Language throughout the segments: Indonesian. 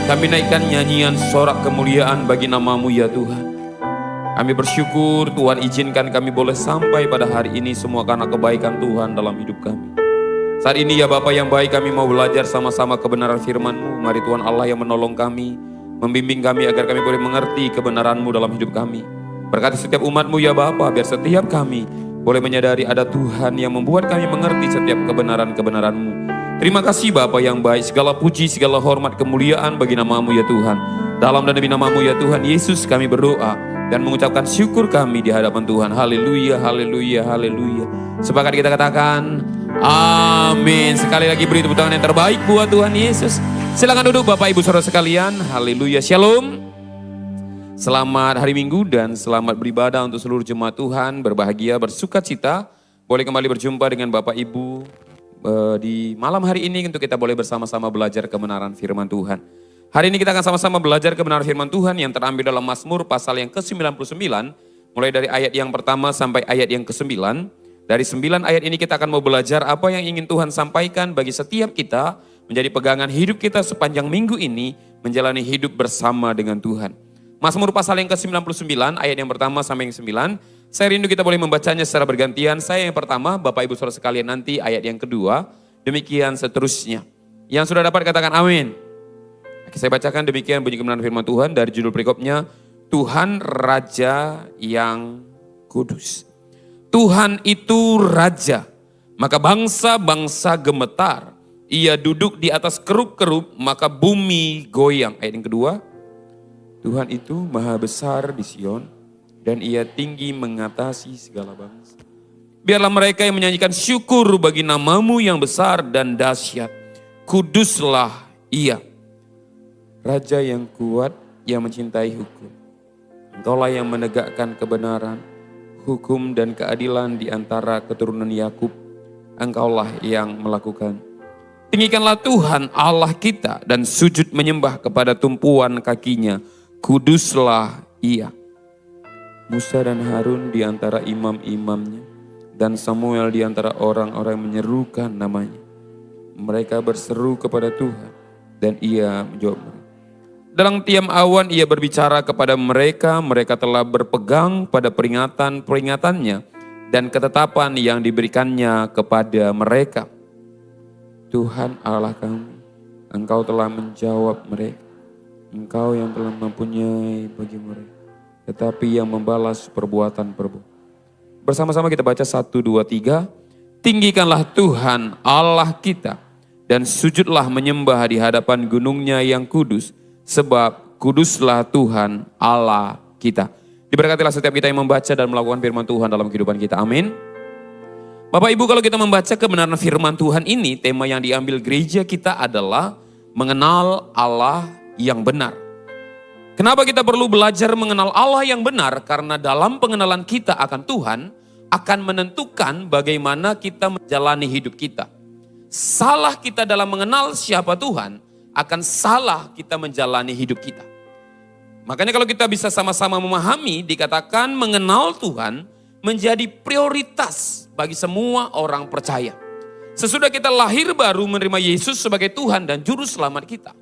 Kami naikkan nyanyian sorak kemuliaan bagi nama-Mu ya Tuhan. Kami bersyukur Tuhan izinkan kami boleh sampai pada hari ini semua karena kebaikan Tuhan dalam hidup kami. Saat ini ya Bapa yang baik, kami mau belajar sama-sama kebenaran firman-Mu. Mari Tuhan Allah yang menolong kami, membimbing kami agar kami boleh mengerti kebenaran-Mu dalam hidup kami. Berkati setiap umat-Mu ya Bapa, biar setiap kami boleh menyadari ada Tuhan yang membuat kami mengerti setiap kebenaran-kebenaran-Mu. Terima kasih Bapa yang baik, segala puji, segala hormat, kemuliaan bagi nama-Mu ya Tuhan. Dalam dan demi nama-Mu ya Tuhan Yesus kami berdoa dan mengucapkan syukur kami di hadapan Tuhan. Haleluya, haleluya, haleluya. Sepakat kita katakan amin. Sekali lagi beri tepuk tangan yang terbaik buat Tuhan Yesus. Silakan duduk Bapak Ibu Saudara sekalian. Haleluya, shalom. Selamat hari Minggu dan selamat beribadah untuk seluruh jemaat Tuhan. Berbahagia, bersuka cita. Boleh kembali berjumpa dengan Bapak Ibu di malam hari ini untuk kita boleh bersama-sama belajar kebenaran firman Tuhan. Hari ini kita akan sama-sama belajar kebenaran firman Tuhan yang terambil dalam Mazmur pasal yang ke-99. Mulai dari ayat yang pertama sampai ayat yang ke-9. Dari 9 ayat ini kita akan mau belajar apa yang ingin Tuhan sampaikan bagi setiap kita. Menjadi pegangan hidup kita sepanjang minggu ini. Menjalani hidup bersama dengan Tuhan. Mazmur pasal yang ke-99 ayat yang pertama sampai yang 9. Saya rindu kita boleh membacanya secara bergantian. Saya yang pertama, Bapak Ibu Saudara sekalian nanti ayat yang kedua. Demikian seterusnya. Yang sudah dapat katakan amin. Oke, saya bacakan demikian bunyi kebenaran firman Tuhan dari judul perikopnya. Tuhan Raja yang Kudus. Tuhan itu Raja, maka bangsa-bangsa gemetar. Ia duduk di atas kerub-kerub, maka bumi goyang. Ayat yang kedua. Tuhan itu maha besar di Sion, dan ia tinggi mengatasi segala bangsa. Biarlah mereka yang menyanyikan syukur bagi nama-Mu yang besar dan dahsyat. Kuduslah ia. Raja yang kuat, yang mencintai hukum. Engkaulah yang menegakkan kebenaran, hukum dan keadilan di antara keturunan Yakub. Engkaulah yang melakukan. Tinggikanlah Tuhan Allah kita dan sujud menyembah kepada tumpuan kakinya. Kuduslah ia. Musa dan Harun di antara imam-imamnya, dan Samuel di antara orang-orang yang menyerukan namanya. Mereka berseru kepada Tuhan, dan ia menjawab mereka. Dalam tiam awan ia berbicara kepada mereka, mereka telah berpegang pada peringatan-peringatannya, dan ketetapan yang diberikannya kepada mereka. Tuhan Allah kami, Engkau telah menjawab mereka. Engkau yang telah mempunyai bagi mereka, tetapi yang membalas perbuatan-perbuatan. Bersama-sama kita baca 1, 2, 3. Tinggikanlah Tuhan Allah kita dan sujudlah menyembah di hadapan gunungnya yang kudus, sebab kuduslah Tuhan Allah kita. Diberkatilah setiap kita yang membaca dan melakukan firman Tuhan dalam kehidupan kita. Amin. Bapak Ibu, kalau kita membaca kebenaran firman Tuhan ini, tema yang diambil gereja kita adalah mengenal Allah yang benar. Kenapa kita perlu belajar mengenal Allah yang benar? Karena dalam pengenalan kita akan Tuhan akan menentukan bagaimana kita menjalani hidup kita. Salah kita dalam mengenal siapa Tuhan akan salah kita menjalani hidup kita. Makanya kalau kita bisa sama-sama memahami, dikatakan mengenal Tuhan menjadi prioritas bagi semua orang percaya. Sesudah kita lahir baru menerima Yesus sebagai Tuhan dan Juru Selamat kita.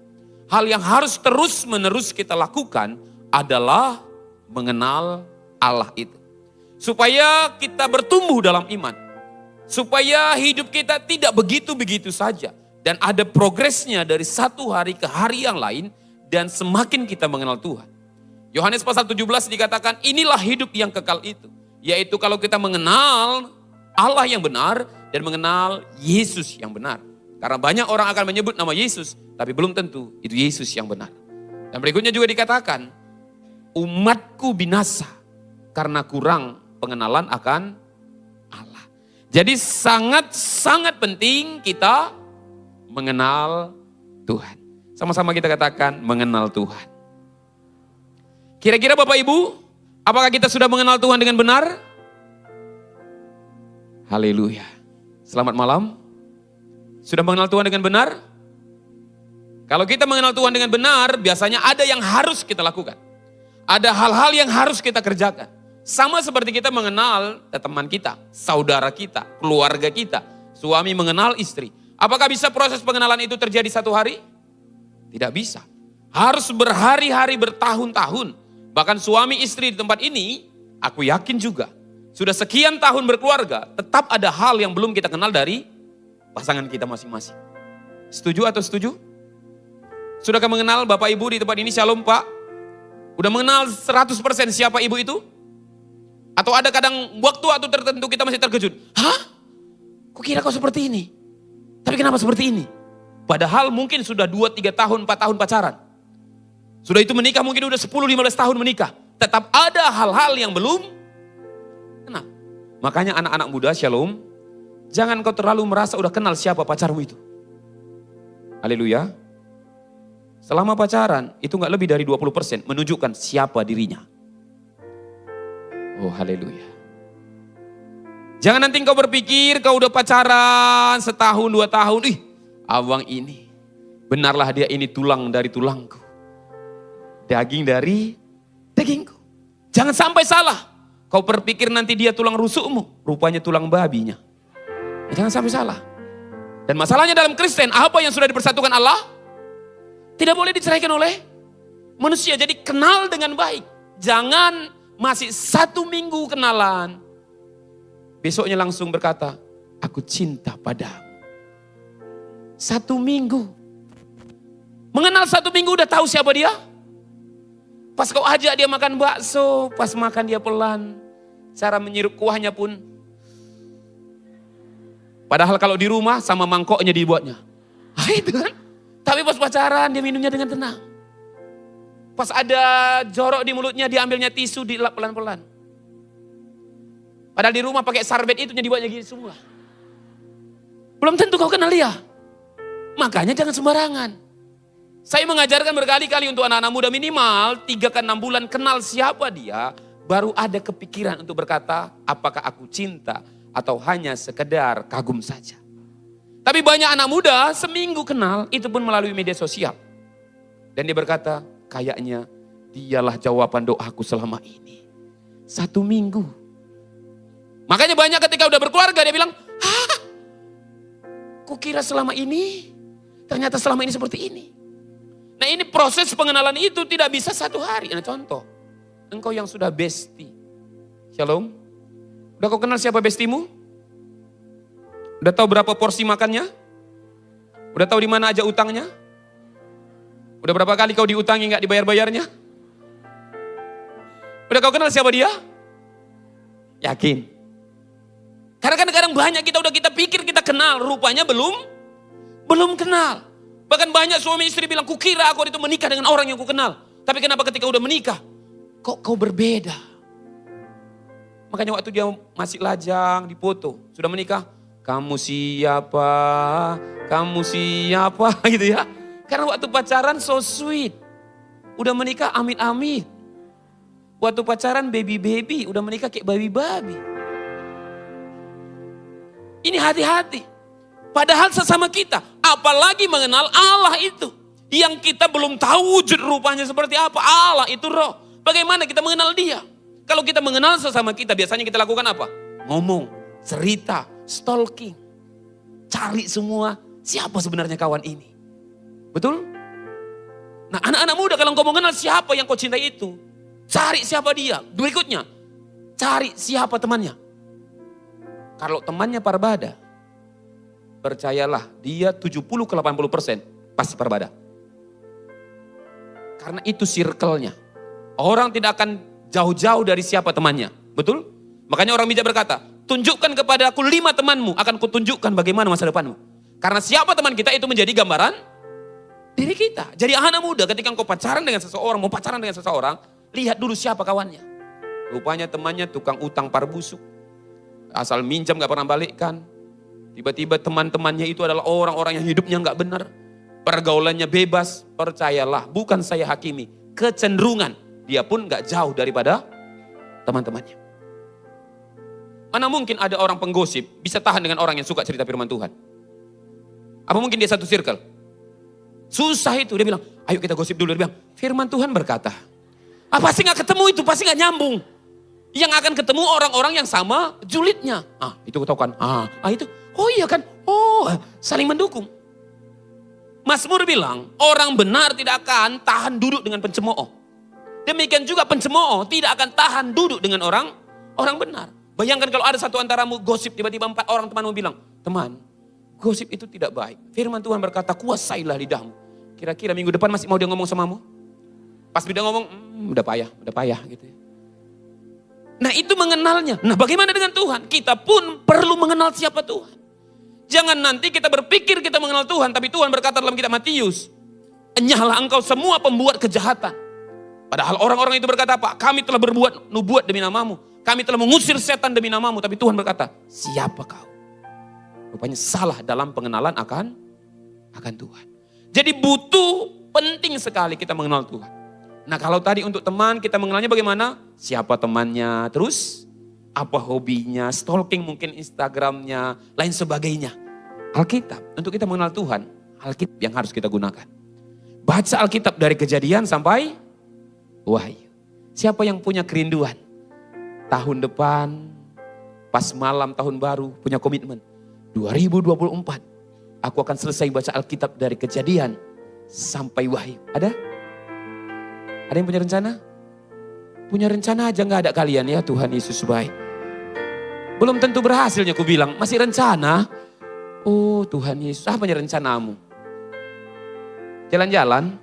Hal yang harus terus-menerus kita lakukan adalah mengenal Allah itu. Supaya kita bertumbuh dalam iman. Supaya hidup kita tidak begitu-begitu saja. Dan ada progresnya dari satu hari ke hari yang lain. Dan semakin kita mengenal Tuhan. Yohanes pasal 17 dikatakan inilah hidup yang kekal itu. Yaitu kalau kita mengenal Allah yang benar dan mengenal Yesus yang benar. Karena banyak orang akan menyebut nama Yesus, tapi belum tentu itu Yesus yang benar. Dan berikutnya juga dikatakan, umatku binasa karena kurang pengenalan akan Allah. Jadi sangat-sangat penting kita mengenal Tuhan. Sama-sama kita katakan mengenal Tuhan. Kira-kira Bapak Ibu, apakah kita sudah mengenal Tuhan dengan benar? Haleluya. Selamat malam. Sudah mengenal Tuhan dengan benar? Kalau kita mengenal Tuhan dengan benar, biasanya ada yang harus kita lakukan. Ada hal-hal yang harus kita kerjakan. Sama seperti kita mengenal teman kita, saudara kita, keluarga kita, suami mengenal istri. Apakah bisa proses pengenalan itu terjadi satu hari? Tidak bisa. harus berhari-hari, bertahun-tahun. Bahkan suami istri di tempat ini, aku yakin juga, sudah sekian tahun berkeluarga, tetap ada hal yang belum kita kenal dari pasangan kita masing-masing. Setuju atau setuju? Sudahkah mengenal Bapak Ibu di tempat ini? Shalom Pak. Udah mengenal 100% siapa ibu itu? Atau ada kadang waktu tertentu kita masih terkejut. Hah? Kok kira kau seperti ini? Tapi kenapa seperti ini? Padahal mungkin sudah 2-3 tahun, 4 tahun pacaran. Sudah itu menikah mungkin udah 10-15 tahun menikah. Tetap ada hal-hal yang belum kenal. Makanya anak-anak muda, shalom. Jangan kau terlalu merasa udah kenal siapa pacarmu itu. Haleluya. Selama pacaran itu gak lebih dari 20% menunjukkan siapa dirinya. Oh haleluya. Jangan nanti kau berpikir kau udah pacaran setahun 2 tahun. Abang ini benarlah dia ini tulang dari tulangku. Daging dari dagingku. Jangan sampai salah. Kau berpikir nanti dia tulang rusukmu. Rupanya tulang babinya. Jangan sampai salah. Dan masalahnya dalam Kristen, apa yang sudah dipersatukan Allah tidak boleh diceraikan oleh manusia. Jadi kenal dengan baik. Jangan masih 1 minggu kenalan. Besoknya langsung berkata, aku cinta padamu. 1 minggu. Mengenal 1 minggu udah tahu siapa dia? Pas kau ajak dia makan bakso, pas makan dia pelan. Cara menyirup kuahnya pun. Padahal kalau di rumah sama mangkoknya dibuatnya. Itu kan. Tapi pas pacaran dia minumnya dengan tenang. Pas ada jorok di mulutnya dia ambilnya tisu dilap pelan-pelan. Padahal di rumah pakai sarbet itu dibuatnya gini semua. Belum tentu kau kenal dia. Makanya jangan sembarangan. Saya mengajarkan berkali-kali untuk anak-anak muda minimal 3 ke 6 bulan kenal siapa dia. Baru ada kepikiran untuk berkata apakah aku cinta atau hanya sekedar kagum saja. Tapi banyak anak muda seminggu kenal itu pun melalui media sosial. Dan dia berkata kayaknya dialah jawaban doaku selama ini. 1 minggu. Makanya banyak ketika udah berkeluarga dia bilang, hah? Kukira selama ini, ternyata selama ini seperti ini. Nah ini proses pengenalan itu tidak bisa 1 hari. Nah contoh, engkau yang sudah bestie. Shalom. Udah kau kenal siapa bestimu? Udah tahu berapa porsi makannya? Udah tahu di mana aja utangnya? Udah berapa kali kau diutangi gak dibayar-bayarnya? Udah kau kenal siapa dia? Yakin? Karena kadang-kadang banyak kita pikir kita kenal, rupanya belum kenal. Bahkan banyak suami istri bilang, kukira aku itu menikah dengan orang yang ku kenal. Tapi kenapa ketika udah menikah, kok kau berbeda? Makanya waktu dia masih lajang, dipoto, sudah menikah, kamu siapa? Kamu siapa? Gitu ya. Karena waktu pacaran so sweet. Udah menikah amit-amit. Waktu pacaran baby-baby, udah menikah kayak baby-baby. Ini hati-hati. Padahal sesama kita, apalagi mengenal Allah itu. Yang kita belum tahu wujud rupanya seperti apa. Allah itu roh. Bagaimana kita mengenal dia? Kalau kita mengenal sesama kita, biasanya kita lakukan apa? Ngomong, cerita, stalking. Cari semua siapa sebenarnya kawan ini. Betul? Nah anak-anak muda kalau kau mengenal siapa yang kau cintai itu. Cari siapa dia. Berikutnya, cari siapa temannya. Kalau temannya Parbada, percayalah dia 70-80% pasti Parbada. Karena itu circle-nya. Orang tidak akan jauh-jauh dari siapa temannya. Betul? Makanya orang bijak berkata, tunjukkan kepada aku 5 temanmu, akan kutunjukkan bagaimana masa depanmu. Karena siapa teman kita itu menjadi gambaran diri kita. Jadi anak muda ketika engkau pacaran dengan seseorang, mau pacaran dengan seseorang, lihat dulu siapa kawannya. Rupanya temannya tukang utang parbusuk. Asal minjam gak pernah balikkan. Tiba-tiba teman-temannya itu adalah orang-orang yang hidupnya gak benar. Pergaulannya bebas. Percayalah, bukan saya hakimi. Kecenderungan. Dia pun gak jauh daripada teman-temannya. Mana mungkin ada orang penggosip bisa tahan dengan orang yang suka cerita firman Tuhan? Apa mungkin dia satu circle? Susah itu. Dia bilang, ayo kita gosip dulu. Dia bilang, firman Tuhan berkata. Pasti gak ketemu itu, pasti gak nyambung. Yang akan ketemu orang-orang yang sama julidnya. Itu kau tahu kan? Itu. Oh iya kan? Oh, saling mendukung. Mazmur bilang, orang benar tidak akan tahan duduk dengan pencemooh. Demikian juga pencemooh tidak akan tahan duduk dengan orang benar. Bayangkan kalau ada satu antaramu gosip, tiba-tiba 4 orang temanmu bilang, teman, gosip itu tidak baik. Firman Tuhan berkata, kuasailah lidahmu. Kira-kira minggu depan masih mau dia ngomong samamu? Pas dia ngomong, udah payah gitu ya. Nah itu mengenalnya. Nah bagaimana dengan Tuhan? Kita pun perlu mengenal siapa Tuhan. Jangan nanti kita berpikir kita mengenal Tuhan, tapi Tuhan berkata dalam kitab Matius, enyahlah engkau semua pembuat kejahatan. Padahal orang-orang itu berkata apa? Kami telah berbuat nubuat demi namamu. Kami telah mengusir setan demi namamu. Tapi Tuhan berkata, siapa kau? Rupanya salah dalam pengenalan akan Tuhan. Jadi penting sekali kita mengenal Tuhan. Nah kalau tadi untuk teman kita mengenalnya bagaimana? Siapa temannya, terus apa hobinya, stalking mungkin Instagramnya, lain sebagainya. Alkitab, untuk kita mengenal Tuhan, Alkitab yang harus kita gunakan. Baca Alkitab dari Kejadian sampai Wahyu. Siapa yang punya kerinduan? Tahun depan, pas malam tahun baru, punya komitmen. 2024, aku akan selesai baca Alkitab dari Kejadian sampai Wahyu. Ada? Ada yang punya rencana? Punya rencana aja gak ada kalian ya, Tuhan Yesus baik. Belum tentu berhasilnya aku bilang, masih rencana. Oh Tuhan Yesus, apa rencanamu? Jalan-jalan?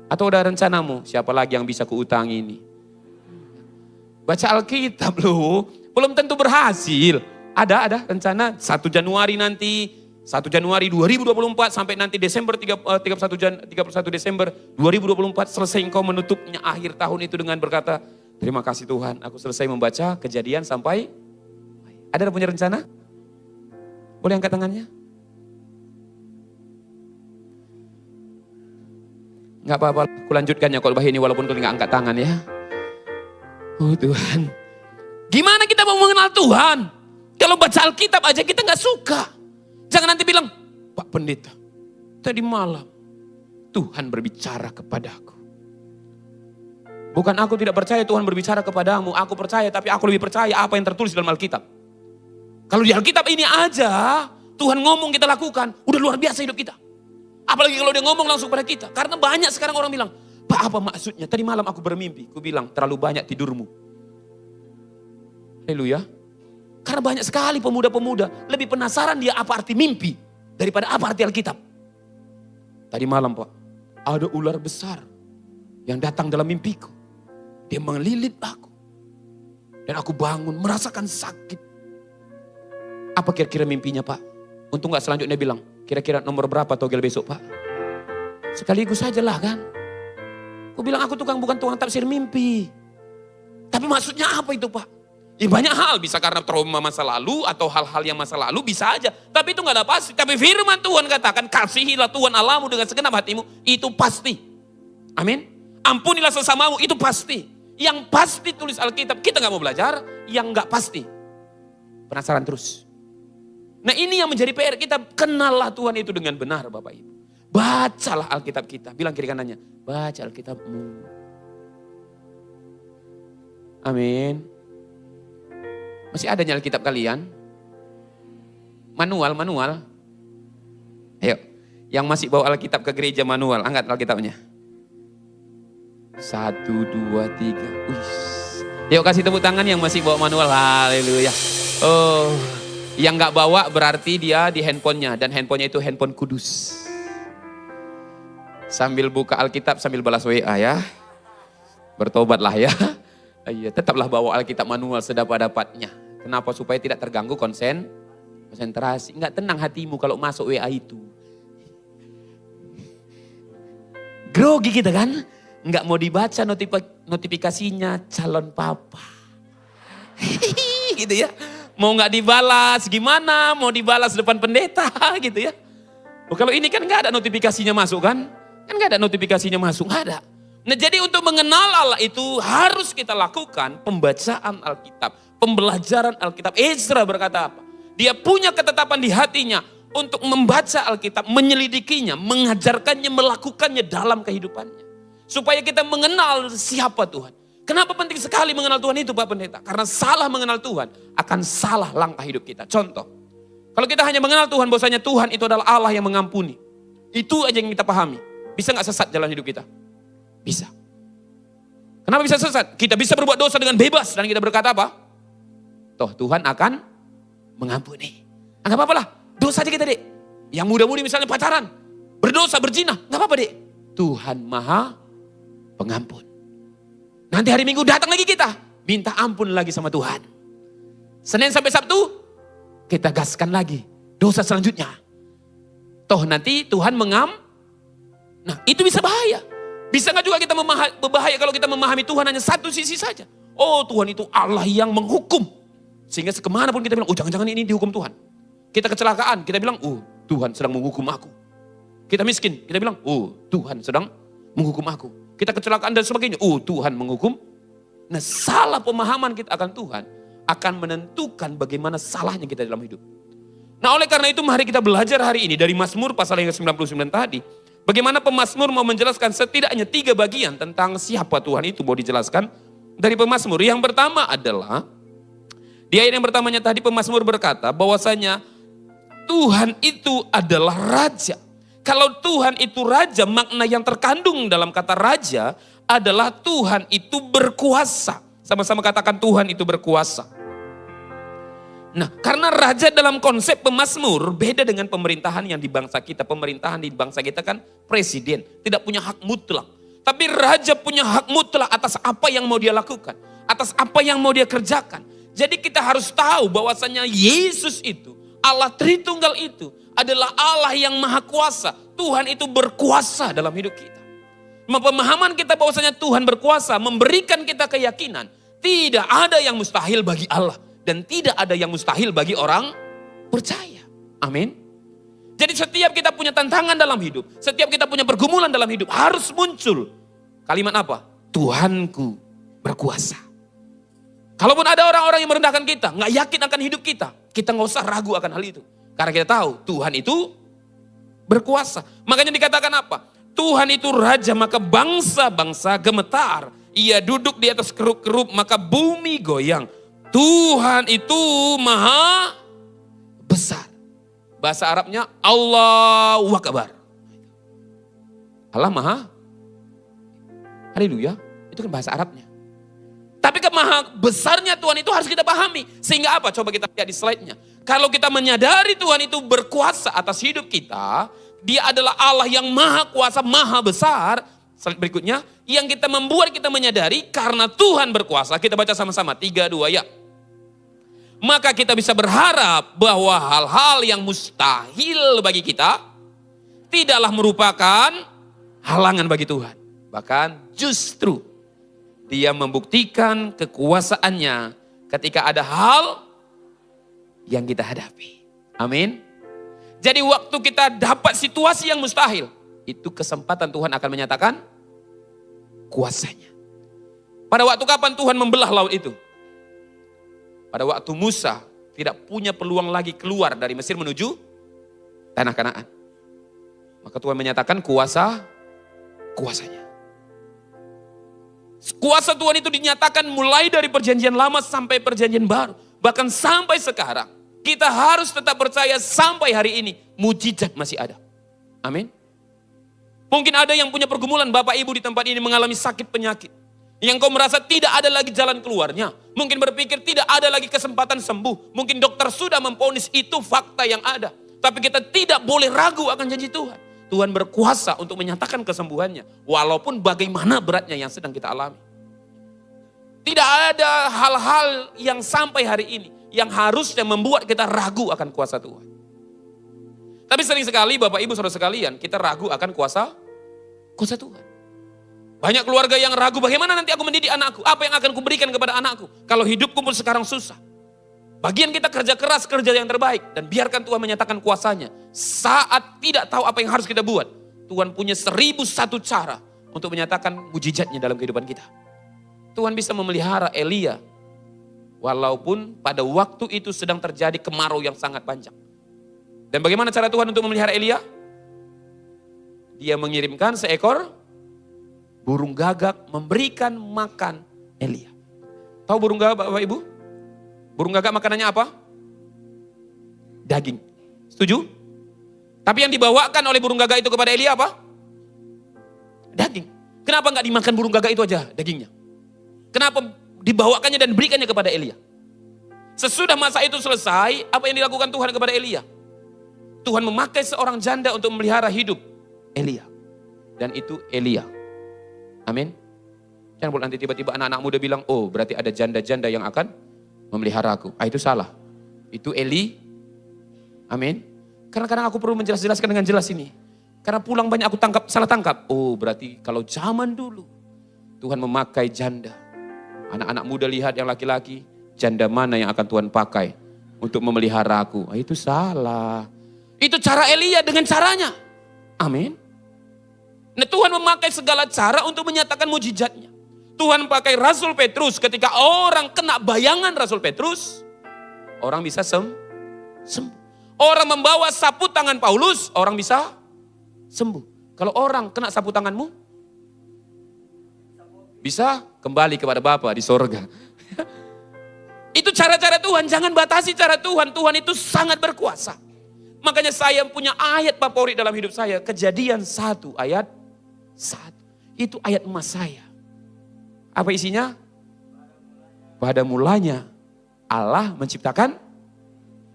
Atau udah rencanamu? Siapa lagi yang bisa kuutangi ini? Baca Alkitab loh, belum tentu berhasil. Ada rencana 1 Januari nanti, 1 Januari 2024 sampai nanti Desember 31 Desember 2024 selesai engkau menutupnya akhir tahun itu dengan berkata, terima kasih Tuhan, aku selesai membaca Kejadian sampai. Ada yang punya rencana? Boleh angkat tangannya? Gak apa-apa, aku lanjutkannya kalau ini walaupun kau gak angkat tangan ya. Oh Tuhan. Gimana kita mau mengenal Tuhan? Kalau baca Alkitab aja kita gak suka. Jangan nanti bilang, Pak Pendeta, tadi malam Tuhan berbicara kepadaku. Bukan aku tidak percaya Tuhan berbicara kepadamu, aku percaya, tapi aku lebih percaya apa yang tertulis dalam Alkitab. Kalau di Alkitab ini aja, Tuhan ngomong kita lakukan, udah luar biasa hidup kita. Apalagi kalau dia ngomong langsung pada kita. Karena banyak sekarang orang bilang, Pak apa maksudnya? Tadi malam aku bermimpi, aku bilang terlalu banyak tidurmu. Haleluya. Karena banyak sekali pemuda-pemuda lebih penasaran dia apa arti mimpi daripada apa arti Alkitab. Tadi malam Pak, ada ular besar yang datang dalam mimpiku. Dia melilit aku. Dan aku bangun merasakan sakit. Apa kira-kira mimpinya Pak? Untung gak selanjutnya bilang, kira-kira nomor berapa togel besok Pak? Sekaligus sajalah kan. Aku bilang aku bukan tukang tafsir mimpi. Tapi maksudnya apa itu Pak? Ya banyak hal, bisa karena trauma masa lalu atau hal-hal yang masa lalu bisa aja. Tapi itu gak ada pasti. Tapi firman Tuhan katakan, kasihilah Tuhan Allahmu dengan segenap hatimu. Itu pasti. Amin. Ampunilah sesamamu, itu pasti. Yang pasti tulis Alkitab, kita gak mau belajar. Yang gak pasti. Penasaran terus. Nah ini yang menjadi PR kita, kenallah Tuhan itu dengan benar Bapak Ibu. Bacalah Alkitab kita, bilang kiri kanannya, baca Alkitabmu. Amin. Masih adanya Alkitab kalian? Manual. Ayo, yang masih bawa Alkitab ke gereja manual, angkat Alkitabnya. 1, 2, 3. Yuk kasih tepuk tangan yang masih bawa manual, haleluya. Oh. Yang gak bawa berarti dia di handphonenya. Dan handphonenya itu handphone kudus. Sambil buka Alkitab sambil balas WA ya. Bertobatlah ya. Iya, tetaplah bawa Alkitab manual sedapat-dapatnya. Kenapa? Supaya tidak terganggu konsentrasi. Enggak tenang hatimu kalau masuk WA itu. Grogi kita kan. Enggak mau dibaca notifikasinya calon papa. Gitu ya. Mau gak dibalas gimana, mau dibalas depan pendeta gitu ya. Oh, kalau ini kan gak ada notifikasinya masuk kan? Kan gak ada notifikasinya masuk, gak ada. Nah jadi untuk mengenal Allah itu harus kita lakukan pembacaan Alkitab, pembelajaran Alkitab. Ezra berkata apa? Dia punya ketetapan di hatinya untuk membaca Alkitab, menyelidikinya, mengajarkannya, melakukannya dalam kehidupannya. Supaya kita mengenal siapa Tuhan. Kenapa penting sekali mengenal Tuhan itu Pak Pendeta? Karena salah mengenal Tuhan akan salah langkah hidup kita. Contoh, kalau kita hanya mengenal Tuhan, bahwasanya Tuhan itu adalah Allah yang mengampuni, Itu aja yang kita pahami. Bisa gak sesat jalan hidup kita? Bisa. Kenapa bisa sesat? Kita bisa berbuat dosa dengan bebas dan kita berkata apa? Toh Tuhan akan mengampuni. Gak apa-apa lah, dosa aja kita dek. Yang muda-mudi misalnya pacaran, berdosa, berzina, gak apa-apa dek. Tuhan Maha Pengampun. Nanti hari Minggu datang lagi kita, minta ampun lagi sama Tuhan. Senin sampai Sabtu, kita gaskan lagi dosa selanjutnya. Toh nanti Tuhan Nah itu bisa bahaya. Bisa gak juga kita berbahaya kalau kita memahami Tuhan hanya satu sisi saja. Oh Tuhan itu Allah yang menghukum. Sehingga kemanapun kita bilang, oh jangan-jangan ini dihukum Tuhan. Kita kecelakaan, kita bilang, oh Tuhan sedang menghukum aku. Kita miskin, kita bilang, oh Tuhan sedang menghukum aku. Kita kecelakaan dan sebagainya, oh Tuhan menghukum. Nah salah pemahaman kita akan Tuhan akan menentukan bagaimana salahnya kita dalam hidup. Nah oleh karena itu mari kita belajar hari ini dari Mazmur pasal yang ke-99 tadi. Bagaimana pemazmur mau menjelaskan setidaknya 3 bagian tentang siapa Tuhan itu mau dijelaskan dari pemazmur. Yang pertama adalah, di ayat yang pertamanya tadi pemazmur berkata bahwasanya Tuhan itu adalah Raja. Kalau Tuhan itu Raja, makna yang terkandung dalam kata Raja adalah Tuhan itu berkuasa. Sama-sama katakan Tuhan itu berkuasa. Nah, karena raja dalam konsep pemazmur beda dengan pemerintahan yang di bangsa kita. Pemerintahan di bangsa kita kan presiden, tidak punya hak mutlak. Tapi raja punya hak mutlak atas apa yang mau dia lakukan, atas apa yang mau dia kerjakan. Jadi kita harus tahu bahwasanya Yesus itu, Allah Tritunggal itu adalah Allah yang maha kuasa. Tuhan itu berkuasa dalam hidup kita. Pemahaman kita bahwasanya Tuhan berkuasa memberikan kita keyakinan tidak ada yang mustahil bagi Allah. Dan tidak ada yang mustahil bagi orang percaya. Amin. Jadi setiap kita punya tantangan dalam hidup, setiap kita punya pergumulan dalam hidup, harus muncul kalimat apa? Tuhanku berkuasa. Kalaupun ada orang-orang yang merendahkan kita, gak yakin akan hidup kita gak usah ragu akan hal itu. Karena kita tahu Tuhan itu berkuasa. Makanya dikatakan apa? Tuhan itu Raja, maka bangsa-bangsa gemetar. Ia duduk di atas kerub-kerub, maka bumi goyang. Tuhan itu maha besar. Bahasa Arabnya Allahu Akbar. Allah maha. Haleluya. Itu kan bahasa Arabnya. Tapi kemaha besarnya Tuhan itu harus kita pahami. Sehingga apa? Coba kita lihat di slide-nya. Kalau kita menyadari Tuhan itu berkuasa atas hidup kita. Dia adalah Allah yang maha kuasa, maha besar. Slide berikutnya. Yang kita membuat kita menyadari karena Tuhan berkuasa. Kita baca sama-sama. 3, 2 ya. Maka kita bisa berharap bahwa hal-hal yang mustahil bagi kita tidaklah merupakan halangan bagi Tuhan. Bahkan justru dia membuktikan kekuasaannya ketika ada hal yang kita hadapi. Amin. Jadi waktu kita dapat situasi yang mustahil, itu kesempatan Tuhan akan menyatakan kuasanya. Pada waktu kapan Tuhan membelah laut itu? Pada waktu Musa tidak punya peluang lagi keluar dari Mesir menuju tanah Kanaan. Maka Tuhan menyatakan kuasanya. Kuasa Tuhan itu dinyatakan mulai dari perjanjian lama sampai perjanjian baru. Bahkan sampai sekarang. Kita harus tetap percaya sampai hari ini. Mujizat masih ada. Amin. Mungkin ada yang punya pergumulan Bapak Ibu di tempat ini mengalami sakit penyakit. Yang kau merasa tidak ada lagi jalan keluarnya. Mungkin berpikir tidak ada lagi kesempatan sembuh. Mungkin dokter sudah memvonis itu fakta yang ada. Tapi kita tidak boleh ragu akan janji Tuhan. Tuhan berkuasa untuk menyatakan kesembuhannya. Walaupun bagaimana beratnya yang sedang kita alami. Tidak ada hal-hal yang sampai hari ini. Yang harusnya membuat kita ragu akan kuasa Tuhan. Tapi sering sekali Bapak Ibu Saudara sekalian. Kita ragu akan kuasa Tuhan. Banyak keluarga yang ragu, bagaimana nanti aku mendidik anakku? Apa yang akan kuberikan kepada anakku? Kalau hidupku pun sekarang susah. Bagian kita kerja keras, kerja yang terbaik. Dan biarkan Tuhan menyatakan kuasanya. Saat tidak tahu apa yang harus kita buat. Tuhan punya 1001 cara untuk menyatakan mujizatnya dalam kehidupan kita. Tuhan bisa memelihara Elia. Walaupun pada waktu itu sedang terjadi kemarau yang sangat panjang. Dan bagaimana cara Tuhan untuk memelihara Elia? Dia mengirimkan seekor burung gagak memberikan makan Elia. Tahu burung gagak Bapak Ibu? Burung gagak makanannya apa? Daging. Setuju? Tapi yang dibawakan oleh burung gagak itu kepada Elia apa? Daging. Kenapa nggak dimakan burung gagak itu aja dagingnya? Kenapa dibawakannya dan berikannya kepada Elia? Sesudah masa itu selesai, apa yang dilakukan Tuhan kepada Elia? Tuhan memakai seorang janda untuk memelihara hidup Elia. Dan itu Elia. Amin. Jangan boleh nanti tiba-tiba anak-anak muda bilang, oh berarti ada janda-janda yang akan memelihara aku. Itu salah. Itu Eli. Amin. Karena kadang aku perlu menjelaskan dengan jelas ini. Karena pulang banyak aku salah tangkap. Oh berarti kalau zaman dulu Tuhan memakai janda. Anak-anak muda lihat yang laki-laki, janda mana yang akan Tuhan pakai untuk memelihara aku. Itu salah. Itu cara Elia dengan caranya. Amin. Nah, Tuhan memakai segala cara untuk menyatakan mujizatnya. Tuhan pakai Rasul Petrus, ketika orang kena bayangan Rasul Petrus, orang bisa sembuh. Orang membawa sapu tangan Paulus, orang bisa sembuh. Kalau orang kena sapu tanganmu, bisa kembali kepada Bapa di sorga. Itu cara-cara Tuhan, jangan batasi cara Tuhan. Tuhan itu sangat berkuasa. Makanya saya punya ayat favorit dalam hidup saya. Kejadian 1 ayat 1. Itu ayat emas saya. Apa isinya? Pada mulanya Allah menciptakan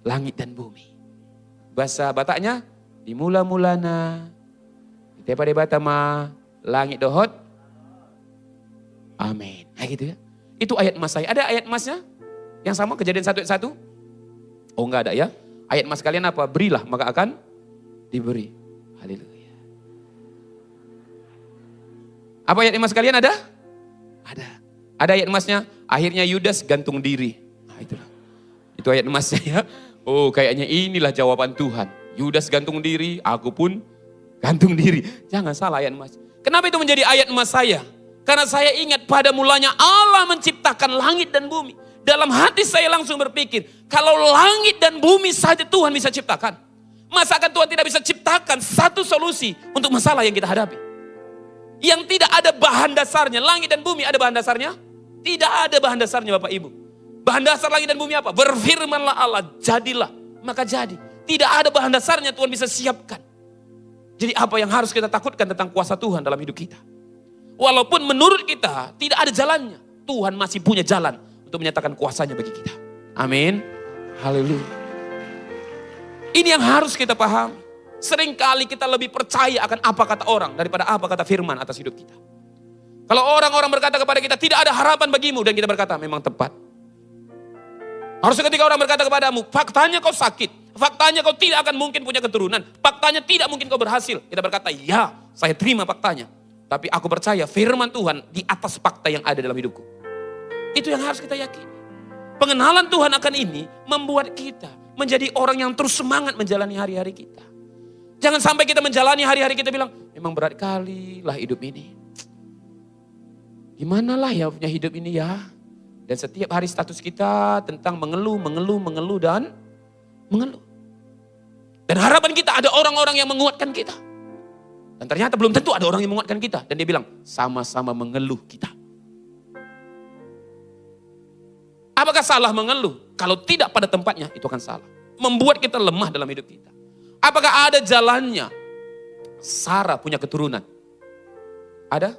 langit dan bumi. Bahasa Bataknya, di mula-mulana, kita pada batama, langit dohot, amin. Nah gitu ya. Itu ayat emas saya. Ada ayat emasnya? Yang sama Kejadian 1 ayat 1? Oh enggak ada ya. Ayat emas kalian apa? Berilah maka akan diberi. Haleluya. Apa ayat emas kalian ada? Ada. Ada ayat emasnya. Akhirnya Yudas gantung diri. Nah itulah. Itu ayat emasnya ya. Oh kayaknya inilah jawaban Tuhan. Yudas gantung diri, aku pun gantung diri. Jangan salah ayat emas. Kenapa itu menjadi ayat emas saya? Karena saya ingat pada mulanya Allah menciptakan langit dan bumi. Dalam hati saya langsung berpikir, kalau langit dan bumi saja Tuhan bisa ciptakan. Masa kan Tuhan tidak bisa ciptakan satu solusi untuk masalah yang kita hadapi? Yang tidak ada bahan dasarnya. Langit dan bumi ada bahan dasarnya? Tidak ada bahan dasarnya Bapak Ibu. Bahan dasar langit dan bumi apa? Berfirmanlah Allah, jadilah. Maka jadi. Tidak ada bahan dasarnya Tuhan bisa siapkan. Jadi apa yang harus kita takutkan tentang kuasa Tuhan dalam hidup kita? Walaupun menurut kita tidak ada jalannya, Tuhan masih punya jalan untuk menyatakan kuasanya bagi kita. Amin. Haleluya. Ini yang harus kita pahami. Seringkali kita lebih percaya akan apa kata orang daripada apa kata firman atas hidup kita. Kalau orang-orang berkata kepada kita, tidak ada harapan bagimu, dan kita berkata, memang tepat. Harusnya ketika orang berkata kepadamu, faktanya kau sakit, faktanya kau tidak akan mungkin punya keturunan, faktanya tidak mungkin kau berhasil. Kita berkata, ya saya terima faktanya. Tapi aku percaya firman Tuhan di atas fakta yang ada dalam hidupku. Itu yang harus kita yakini. Pengenalan Tuhan akan ini membuat kita menjadi orang yang terus semangat menjalani hari-hari kita. Jangan sampai kita menjalani hari-hari kita bilang, memang berat kali lah hidup ini. Gimana lah ya punya hidup ini ya. Dan setiap hari status kita tentang mengeluh dan mengeluh. Dan harapan kita ada orang-orang yang menguatkan kita. Dan ternyata belum tentu ada orang yang menguatkan kita. Dan dia bilang, sama-sama mengeluh kita. Apakah salah mengeluh? Kalau tidak pada tempatnya, itu akan salah. Membuat kita lemah dalam hidup kita. Apakah ada jalannya? Sarah punya keturunan. Ada?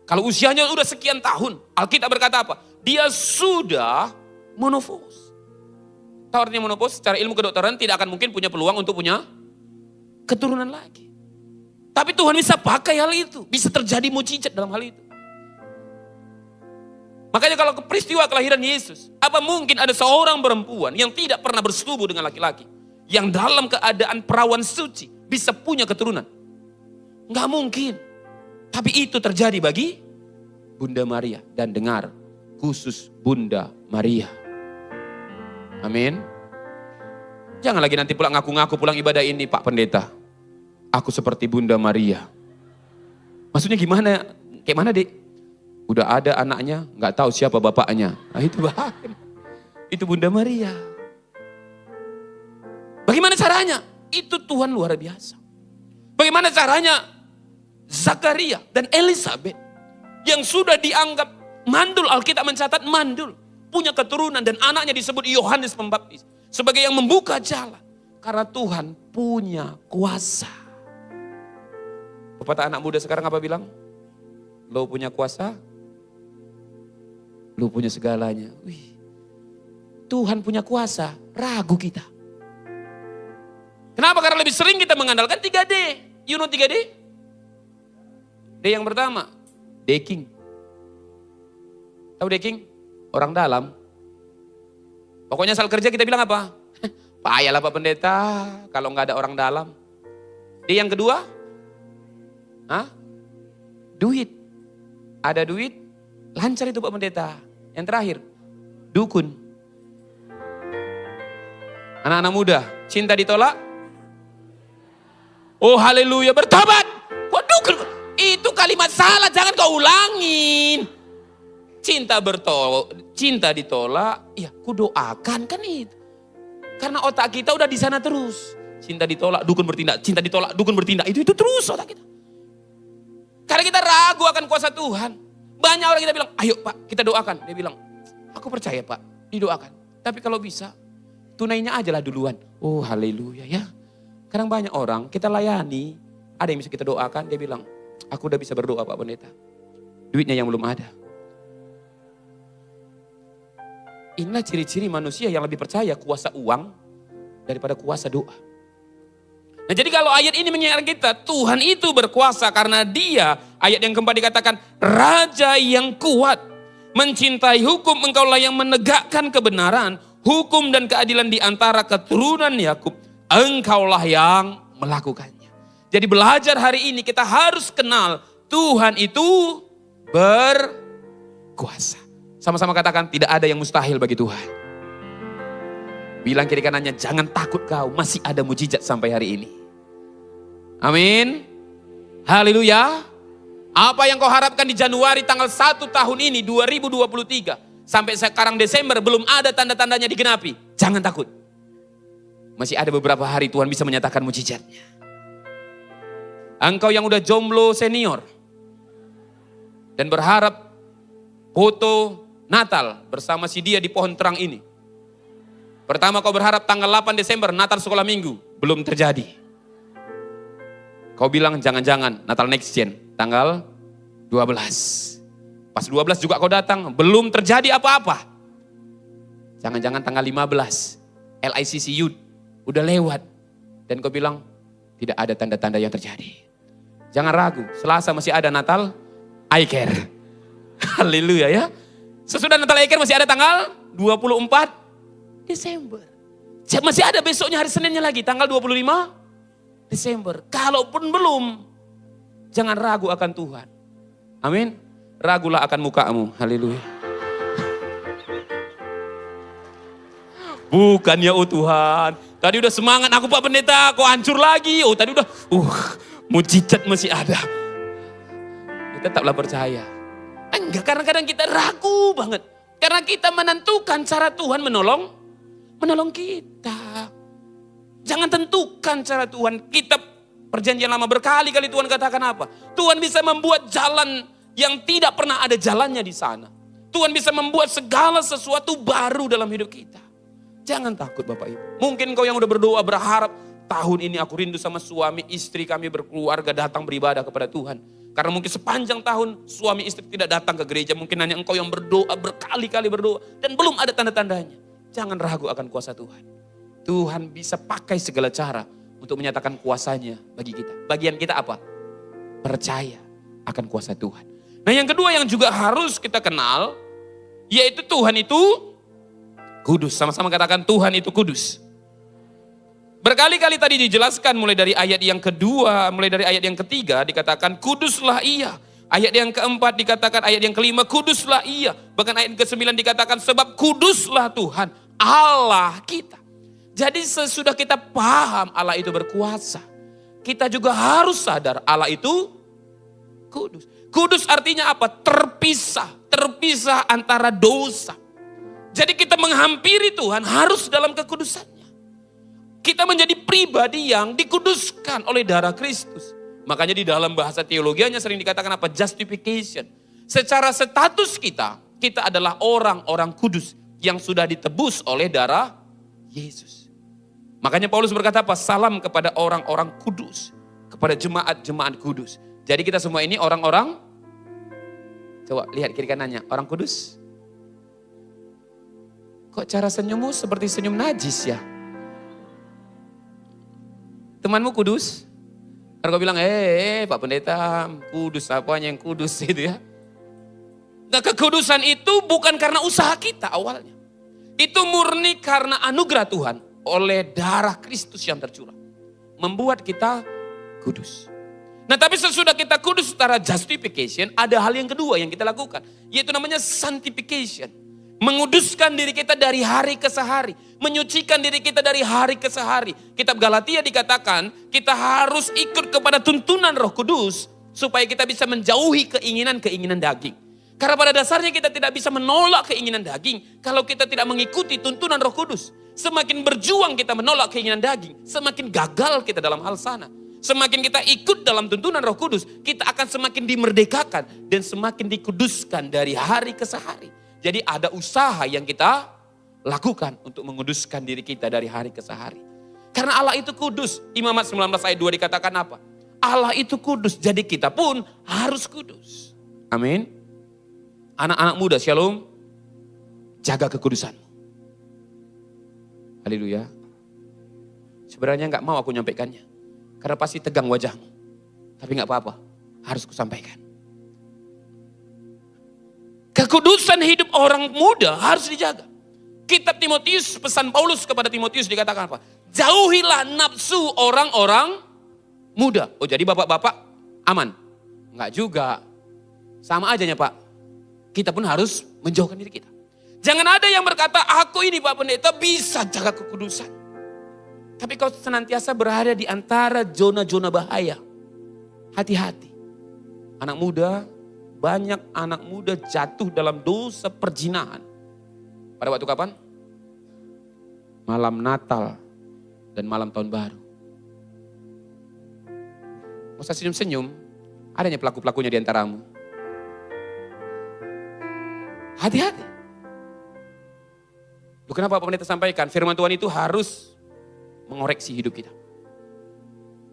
Kalau usianya udah sekian tahun, Alkitab berkata apa? Dia sudah menopause. Tahu artinya menopause? Secara ilmu kedokteran tidak akan mungkin punya peluang untuk punya keturunan lagi. Tapi Tuhan bisa pakai hal itu. Bisa terjadi mujizat dalam hal itu. Makanya kalau ke peristiwa kelahiran Yesus, apa mungkin ada seorang perempuan yang tidak pernah bersetubuh dengan laki-laki, yang dalam keadaan perawan suci bisa punya keturunan? Nggak mungkin. Tapi itu terjadi bagi Bunda Maria. Dan dengar, khusus Bunda Maria. Amin. Jangan lagi nanti pulang ngaku-ngaku pulang ibadah ini, Pak Pendeta. Aku seperti Bunda Maria. Maksudnya gimana? Kayak mana, Dek? Udah ada anaknya, nggak tahu siapa bapaknya. Nah itu bahaya. Itu Bunda Maria. Bagaimana caranya? Itu Tuhan luar biasa. Bagaimana caranya Zakaria dan Elizabeth yang sudah dianggap mandul, Alkitab mencatat mandul, punya keturunan dan anaknya disebut Yohanes Pembaptis sebagai yang membuka jalan. Karena Tuhan punya kuasa. Pepatah anak muda sekarang apa bilang? Lo punya kuasa, lo punya segalanya. Wih, Tuhan punya kuasa, ragu kita. Kenapa? Karena lebih sering kita mengandalkan 3D. You know 3D? D yang pertama, decking. Tahu decking? Orang dalam. Pokoknya soal kerja kita bilang apa? Payahlah Pak Pendeta kalau nggak ada orang dalam. D yang kedua, duit. Ada duit, lancar itu Pak Pendeta. Yang terakhir, dukun. Anak-anak muda, cinta ditolak. Oh haleluya, bertobat. Kok dukun? Itu kalimat salah, jangan kau ulangin. Cinta ditolak, ya kudoakan kan itu. Karena otak kita udah di sana terus. Cinta ditolak, dukun bertindak. Cinta ditolak, dukun bertindak. Itu terus otak kita. Karena kita ragu akan kuasa Tuhan. Banyak orang kita bilang, ayo Pak kita doakan. Dia bilang, aku percaya Pak, didoakan. Tapi kalau bisa, tunainya aja lah duluan. Oh haleluya ya. Sekarang banyak orang kita layani. Ada yang bisa kita doakan, dia bilang, aku udah bisa berdoa Pak Pendeta. Duitnya yang belum ada. Inilah ciri-ciri manusia yang lebih percaya kuasa uang daripada kuasa doa. Nah jadi kalau ayat ini mengingatkan kita, Tuhan itu berkuasa karena Dia, ayat yang keempat dikatakan, Raja yang kuat, mencintai hukum, engkaulah yang menegakkan kebenaran, hukum dan keadilan di antara keturunan Yakub, engkaulah yang melakukannya. Jadi belajar hari ini kita harus kenal Tuhan itu berkuasa. Sama-sama katakan, tidak ada yang mustahil bagi Tuhan. Bilang kiri kanannya, jangan takut kau, masih ada mujizat sampai hari ini. Amin. Haleluya. Apa yang kau harapkan di Januari tanggal 1 tahun ini, 2023. Sampai sekarang Desember, belum ada tanda-tandanya digenapi. Jangan takut. Masih ada beberapa hari Tuhan bisa menyatakan mujizatnya. Engkau yang udah jomblo senior. Dan berharap foto Natal bersama si dia di pohon terang ini. Pertama kau berharap tanggal 8 Desember Natal sekolah minggu. Belum terjadi. Kau bilang jangan-jangan Natal next gen. Tanggal 12. Pas 12 juga kau datang. Belum terjadi apa-apa. Jangan-jangan tanggal 15. LICC Youth. Udah lewat. Dan kau bilang tidak ada tanda-tanda yang terjadi. Jangan ragu. Selasa masih ada Natal I Care. Haleluya ya. Sesudah Natal I Care masih ada tanggal 24 Desember. Masih ada besoknya hari Seninnya lagi tanggal 25 Desember. Kalaupun belum, jangan ragu akan Tuhan. Amin. Ragulah akan mukamu. Haleluya. Bukan ya oh Tuhan. Tadi udah semangat aku Pak Pendeta, kok hancur lagi. Oh tadi udah, mujizat masih ada. Tetaplah percaya. Enggak, karena kadang kita ragu banget. Karena kita menentukan cara Tuhan menolong kita. Jangan tentukan cara Tuhan. Kita perjanjian lama berkali-kali Tuhan katakan apa? Tuhan bisa membuat jalan yang tidak pernah ada jalannya di sana. Tuhan bisa membuat segala sesuatu baru dalam hidup kita. Jangan takut Bapak Ibu. Mungkin kau yang udah berdoa berharap, tahun ini aku rindu sama suami, istri kami berkeluarga datang beribadah kepada Tuhan. Karena mungkin sepanjang tahun suami istri tidak datang ke gereja. Mungkin hanya engkau yang berdoa berkali-kali berdoa. Dan belum ada tanda-tandanya. Jangan ragu akan kuasa Tuhan. Tuhan bisa pakai segala cara untuk menyatakan kuasanya bagi kita. Bagian kita apa? Percaya akan kuasa Tuhan. Nah yang kedua yang juga harus kita kenal. Yaitu Tuhan itu kudus. Sama-sama katakan Tuhan itu kudus. Berkali-kali tadi dijelaskan mulai dari ayat yang kedua, mulai dari ayat yang ketiga dikatakan kuduslah ia. Ayat yang keempat dikatakan, ayat yang kelima kuduslah ia. Bahkan ayat ke-9 dikatakan sebab kuduslah Tuhan Allah kita. Jadi sesudah kita paham Allah itu berkuasa, kita juga harus sadar Allah itu kudus. Kudus artinya apa? Terpisah antara dosa. Jadi kita menghampiri Tuhan harus dalam kekudusan. Kita menjadi pribadi yang dikuduskan oleh darah Kristus. Makanya di dalam bahasa teologianya sering dikatakan apa? Justification. Secara status kita adalah orang-orang kudus yang sudah ditebus oleh darah Yesus. Makanya Paulus berkata apa? Salam kepada orang-orang kudus. Kepada jemaat-jemaat kudus. Jadi kita semua ini orang-orang, coba lihat kiri kanannya, orang kudus. Kok cara senyummu seperti senyum najis ya? Temanmu kudus? Kalau kau bilang, Pak Pendeta, kudus apanya yang kudus itu ya. Nah, kekudusan itu bukan karena usaha kita awalnya. Itu murni karena anugerah Tuhan oleh darah Kristus yang tercurah. Membuat kita kudus. Nah tapi sesudah kita kudus secara justification, ada hal yang kedua yang kita lakukan. Yaitu namanya sanctification. Menguduskan diri kita dari hari ke sehari. Menyucikan diri kita dari hari ke sehari. Kitab Galatia dikatakan kita harus ikut kepada tuntunan Roh Kudus. Supaya kita bisa menjauhi keinginan-keinginan daging. Karena pada dasarnya kita tidak bisa menolak keinginan daging. Kalau kita tidak mengikuti tuntunan Roh Kudus. Semakin berjuang kita menolak keinginan daging. Semakin gagal kita dalam hal sana. Semakin kita ikut dalam tuntunan Roh Kudus. Kita akan semakin dimerdekakan. Dan semakin dikuduskan dari hari ke sehari. Jadi ada usaha yang kita lakukan untuk menguduskan diri kita dari hari ke sehari. Karena Allah itu kudus. Imamat 19 ayat 2 dikatakan apa? Allah itu kudus, jadi kita pun harus kudus. Amin. Anak-anak muda, shalom. Jaga kekudusanmu. Haleluya. Sebenarnya gak mau aku nyampaikannya. Karena pasti tegang wajahmu. Tapi gak apa-apa, harus kusampaikan. Kekudusan hidup orang muda harus dijaga. Kitab Timotius, pesan Paulus kepada Timotius dikatakan apa? Jauhilah nafsu orang-orang muda. Oh jadi bapak-bapak aman? Enggak juga. Sama ajanya Pak. Kita pun harus menjauhkan diri kita. Jangan ada yang berkata, aku ini Pak Pendeta bisa jaga kekudusan. Tapi kau senantiasa berada di antara zona-zona bahaya. Hati-hati. Anak muda, banyak anak muda jatuh dalam dosa perzinahan. Pada waktu kapan? Malam Natal dan malam Tahun Baru. Gak usah senyum-senyum, adanya pelaku-pelakunya di antaramu. Hati-hati. Loh, kenapa Pak Pendeta sampaikan? Firman Tuhan itu harus mengoreksi hidup kita.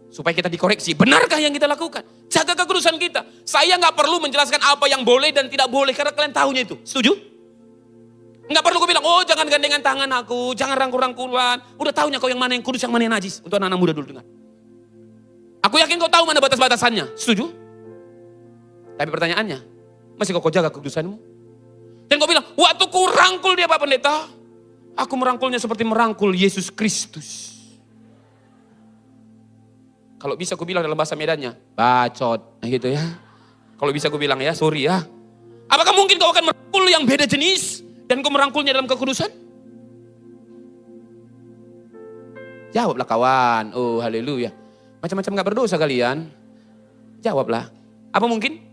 Supaya kita dikoreksi. Benarkah yang kita lakukan? Jaga kekudusan kita. Saya gak perlu menjelaskan apa yang boleh dan tidak boleh. Karena kalian tahunya itu. Setuju? Gak perlu aku bilang, oh jangan gandengan tangan aku. Jangan rangkul-rangkulan. Udah tahunya kau yang mana yang kudus, yang mana yang najis. Untuk anak-anak muda dulu dengar. Aku yakin kau tahu mana batas-batasannya. Setuju? Tapi pertanyaannya, masih kau jaga kekudusanmu? Dan kau bilang, waktu ku rangkul dia Pak Pendeta. Aku merangkulnya seperti merangkul Yesus Kristus. Kalau bisa aku bilang dalam bahasa Medannya, bacot, nah gitu ya. Kalau bisa aku bilang ya, sorry ya. Apakah mungkin kau akan merangkul yang beda jenis dan kau merangkulnya dalam kekudusan? Jawablah kawan, oh haleluya. Macam-macam gak berdosa kalian. Jawablah, apa mungkin?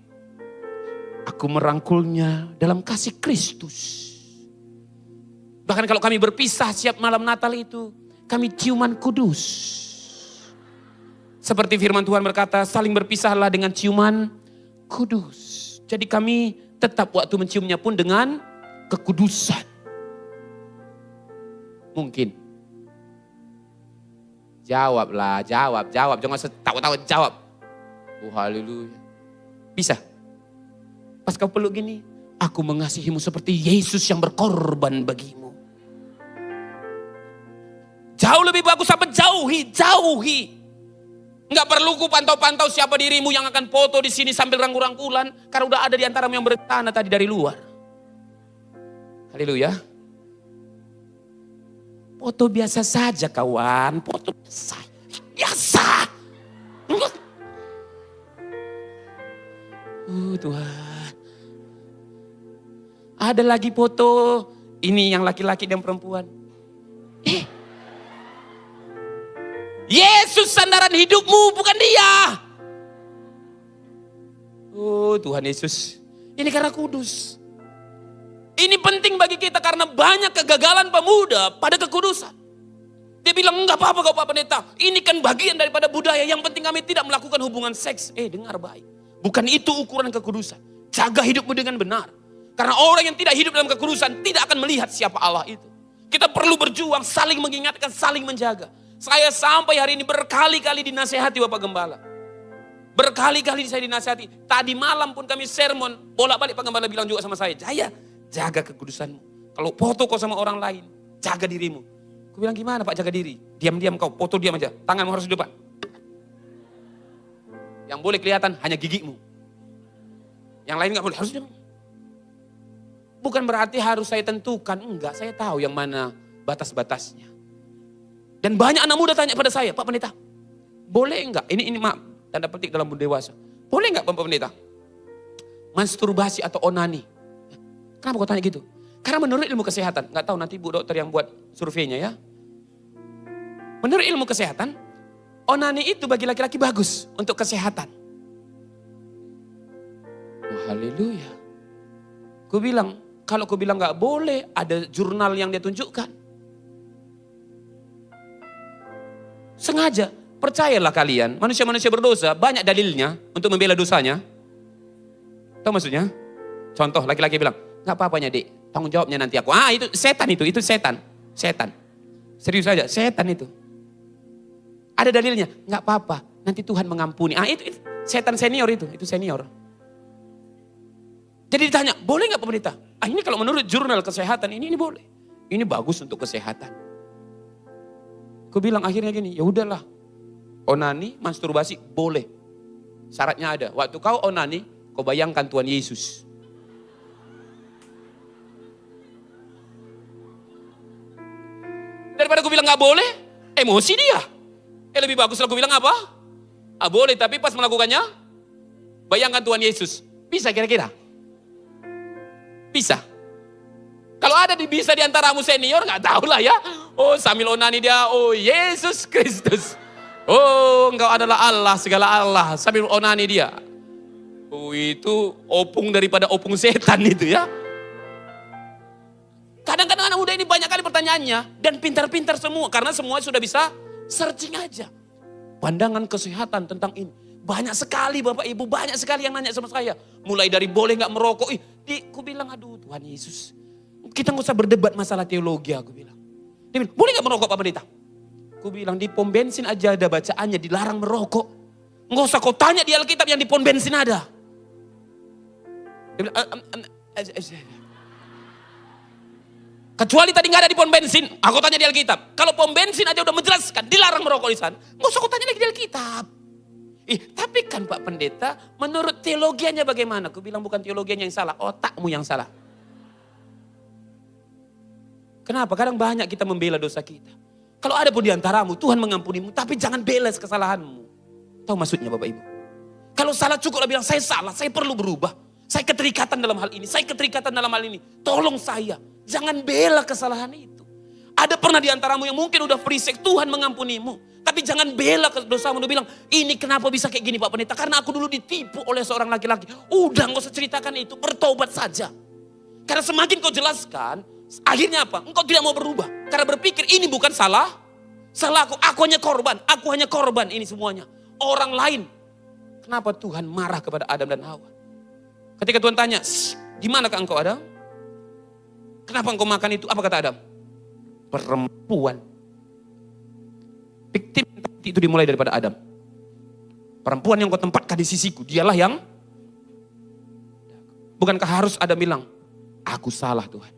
Aku merangkulnya dalam kasih Kristus. Bahkan kalau kami berpisah siap malam Natal itu, kami ciuman kudus. Seperti firman Tuhan berkata, saling berpisahlah dengan ciuman kudus. Jadi kami tetap waktu menciumnya pun dengan kekudusan. Mungkin. Jawablah, jawab. Jangan takut-takut jawab. Oh haleluya. Bisa. Pas kau peluk gini, aku mengasihimu seperti Yesus yang berkorban bagimu. Jauh lebih bagus apa? Jauhi. Enggak perlu ku pantau-pantau siapa dirimu yang akan foto di sini sambil rangkul-rangkulan. Karena udah ada di antaramu yang berencana tadi dari luar. Haleluya. Foto biasa saja kawan. Foto biasa. Tuhan. Ada lagi foto. Ini yang laki-laki dan perempuan. Yesus sandaran hidupmu, bukan dia. Oh Tuhan Yesus. Ini karena kudus. Ini penting bagi kita karena banyak kegagalan pemuda pada kekudusan. Dia bilang, enggak apa-apa kau Pak Pendeta. Ini kan bagian daripada budaya. Yang penting kami tidak melakukan hubungan seks. Dengar baik. Bukan itu ukuran kekudusan. Jaga hidupmu dengan benar. Karena orang yang tidak hidup dalam kekudusan tidak akan melihat siapa Allah itu. Kita perlu berjuang, saling mengingatkan, saling menjaga. Saya sampai hari ini berkali-kali dinasehati Bapak Gembala. Berkali-kali saya dinasihati. Tadi malam pun kami sermon, bolak-balik Pak Gembala bilang juga sama saya, Jaya, jaga kekudusanmu. Kalau foto kau sama orang lain, jaga dirimu. Aku bilang, gimana Pak jaga diri? Diam-diam kau, foto diam aja. Tanganmu harus di depan. Yang boleh kelihatan hanya gigimu. Yang lain gak boleh, harus diam. Bukan berarti harus saya tentukan, enggak, saya tahu yang mana batas-batasnya. Dan banyak anak muda tanya pada saya, Pak Pendeta, boleh enggak? Ini maaf, tanda petik dalam dewasa. Boleh enggak Pak Pendeta? Masturbasi atau onani. Kenapa kau tanya gitu? Karena menurut ilmu kesehatan, enggak tahu nanti Bu Dokter yang buat surveinya ya. Menurut ilmu kesehatan, onani itu bagi laki-laki bagus untuk kesehatan. Oh, haleluya. Ku bilang, kalau ku bilang enggak boleh, ada jurnal yang dia tunjukkan. Sengaja, percayalah kalian, manusia-manusia berdosa banyak dalilnya untuk membela dosanya. Tahu maksudnya? Contoh laki-laki bilang, gak apa-apanya Dek, tanggung jawabnya nanti aku. Itu setan itu setan. Setan. Serius aja, setan itu. Ada dalilnya, gak apa-apa, nanti Tuhan mengampuni. Itu setan senior itu senior. Jadi ditanya, boleh gak pemerintah? Ini kalau menurut jurnal kesehatan ini boleh. Ini bagus untuk kesehatan. Aku bilang akhirnya gini, ya udahlah. Onani, masturbasi boleh. Syaratnya ada. Waktu kau onani, kau bayangkan Tuhan Yesus. Daripada aku bilang gak boleh, emosi dia. Lebih bagus aku bilang apa? Boleh, tapi pas melakukannya, bayangkan Tuhan Yesus. Bisa kira-kira? Bisa. Kalau ada bisa di antaramu senior, gak tahu lah ya. Oh sambil onani dia, oh Yesus Kristus. Oh engkau adalah Allah, segala Allah. Sambil onani dia. Oh itu opung daripada opung setan itu ya. Kadang-kadang anak muda ini banyak kali pertanyaannya. Dan pintar-pintar semua, karena semua sudah bisa searching aja. Pandangan kesehatan tentang ini. Banyak sekali Bapak Ibu, banyak sekali yang nanya sama saya. Mulai dari boleh gak merokok. Aku bilang aduh Tuhan Yesus. Kita gak usah berdebat masalah teologi, aku bilang. Dia bilang, boleh gak merokok Pak Pendeta? Aku bilang, di pom bensin aja ada bacaannya, dilarang merokok. Gak usah kau tanya di Alkitab yang di pom bensin ada. Dia bilang, kecuali tadi gak ada di pom bensin, aku tanya di Alkitab. Kalau pom bensin aja udah menjelaskan, dilarang merokok di sana. Gak usah kau tanya lagi di Alkitab. Tapi kan Pak Pendeta, menurut teologianya bagaimana? Aku bilang, bukan teologianya yang salah, otakmu yang salah. Kenapa? Kadang banyak kita membela dosa kita. Kalau ada pun di antaramu, Tuhan mengampunimu, tapi jangan bela kesalahanmu. Tahu maksudnya Bapak Ibu? Kalau salah cukuplah bilang, saya salah, saya perlu berubah. Saya keterikatan dalam hal ini, saya keterikatan dalam hal ini. Tolong saya, jangan bela kesalahan itu. Ada pernah di antaramu yang mungkin udah free sex, Tuhan mengampunimu. Tapi jangan bela dosamu, lu bilang, ini kenapa bisa kayak gini Pak Pendeta? Karena aku dulu ditipu oleh seorang laki-laki. Udah gak usah ceritakan itu, bertobat saja. Karena semakin kau jelaskan, akhirnya apa? Engkau tidak mau berubah. Karena berpikir ini bukan salah aku hanya korban ini semuanya. Orang lain. Kenapa Tuhan marah kepada Adam dan Hawa? Ketika Tuhan tanya, di manakah engkau Adam? Kenapa engkau makan itu? Apa kata Adam? Perempuan. Fiktif itu dimulai daripada Adam. Perempuan yang kau tempatkan di sisiku, dialah yang. Bukankah harus Adam bilang, aku salah Tuhan.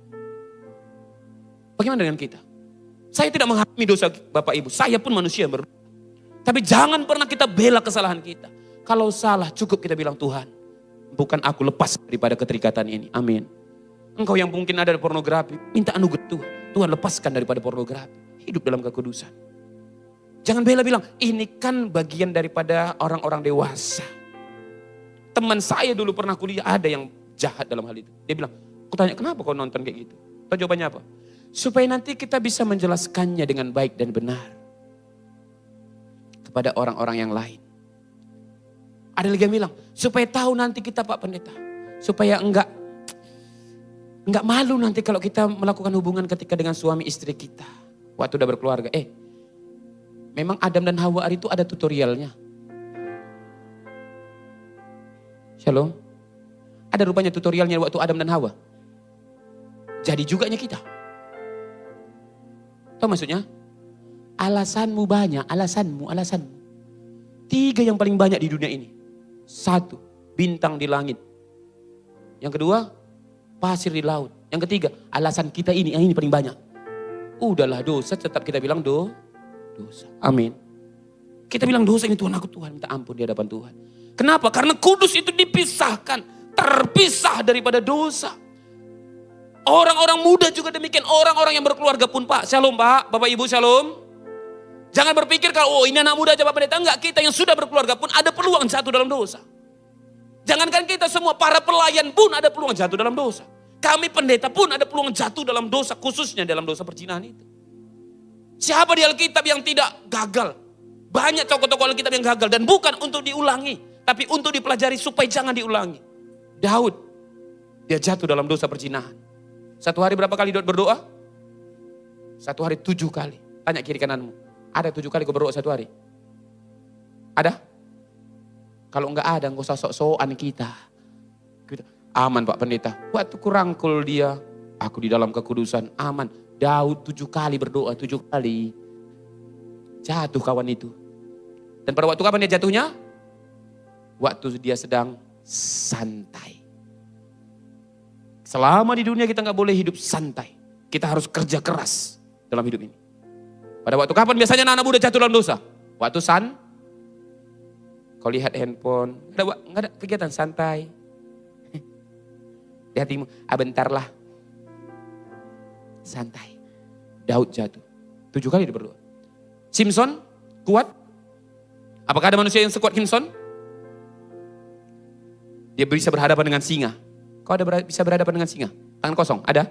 Bagaimana dengan kita? Saya tidak menghakimi dosa Bapak Ibu. Saya pun manusia yang berdosa. Tapi jangan pernah kita bela kesalahan kita. Kalau salah cukup kita bilang Tuhan. Bukan aku lepas daripada keterikatan ini. Amin. Engkau yang mungkin ada di pornografi. Minta anugerah Tuhan. Tuhan lepaskan daripada pornografi. Hidup dalam kekudusan. Jangan bela bilang. Ini kan bagian daripada orang-orang dewasa. Teman saya dulu pernah kuliah. Ada yang jahat dalam hal itu. Dia bilang. Aku tanya kenapa kau nonton kayak gitu? Tahu jawabannya apa? Supaya nanti kita bisa menjelaskannya dengan baik dan benar. Kepada orang-orang yang lain. Ada lagi yang bilang, supaya tahu nanti kita Pak Pendeta. Supaya enggak malu nanti kalau kita melakukan hubungan ketika dengan suami istri kita. Waktu udah berkeluarga. Memang Adam dan Hawa itu ada tutorialnya. Shalom. Ada rupanya tutorialnya waktu Adam dan Hawa. Jadi juganya kita. Tahu maksudnya? Alasanmu banyak, alasanmu. 3 yang paling banyak di dunia ini. 1, bintang di langit. Yang kedua, pasir di laut. Yang ketiga, alasan kita ini, yang ini paling banyak. Udahlah dosa, tetap kita bilang dosa. Amin. Kita bilang dosa ini Tuhan, aku Tuhan, minta ampun di hadapan Tuhan. Kenapa? Karena kudus itu dipisahkan, terpisah daripada dosa. Orang-orang muda juga demikian, orang-orang yang berkeluarga pun Pak. Shalom Pak, Bapak Ibu shalom. Jangan berpikir kalau ini anak muda aja Pak Pendeta. Enggak, kita yang sudah berkeluarga pun ada peluang jatuh dalam dosa. Jangankan kita semua, para pelayan pun ada peluang jatuh dalam dosa. Kami pendeta pun ada peluang jatuh dalam dosa, khususnya dalam dosa perzinahan itu. Siapa di Alkitab yang tidak gagal? Banyak tokoh-tokoh Alkitab yang gagal dan bukan untuk diulangi, tapi untuk dipelajari supaya jangan diulangi. Daud, dia jatuh dalam dosa perzinahan. 1 hari berapa kali Daud berdoa? 1 hari 7 kali. Tanya kiri kananmu, ada 7 kali kau berdoa 1 hari? Ada? Kalau enggak ada, enggak usah sok-sokan kita. Aman Pak Pendeta. Waktu kurangkul dia, aku di dalam kekudusan, aman. Daud 7 kali berdoa, 7 kali. Jatuh kawan itu. Dan pada waktu kapan dia jatuhnya? Waktu dia sedang santai. Selama di dunia kita enggak boleh hidup santai. Kita harus kerja keras dalam hidup ini. Pada waktu kapan biasanya anak muda jatuh dalam dosa? Waktu kau lihat handphone, enggak ada kegiatan santai. Di hatimu, bentarlah. Santai. Daud jatuh. 7 kali dia berdoa. Simpson, kuat. Apakah ada manusia yang sekuat Simpson? Dia bisa berhadapan dengan singa. Kau bisa berhadapan dengan singa? Tangan kosong, ada?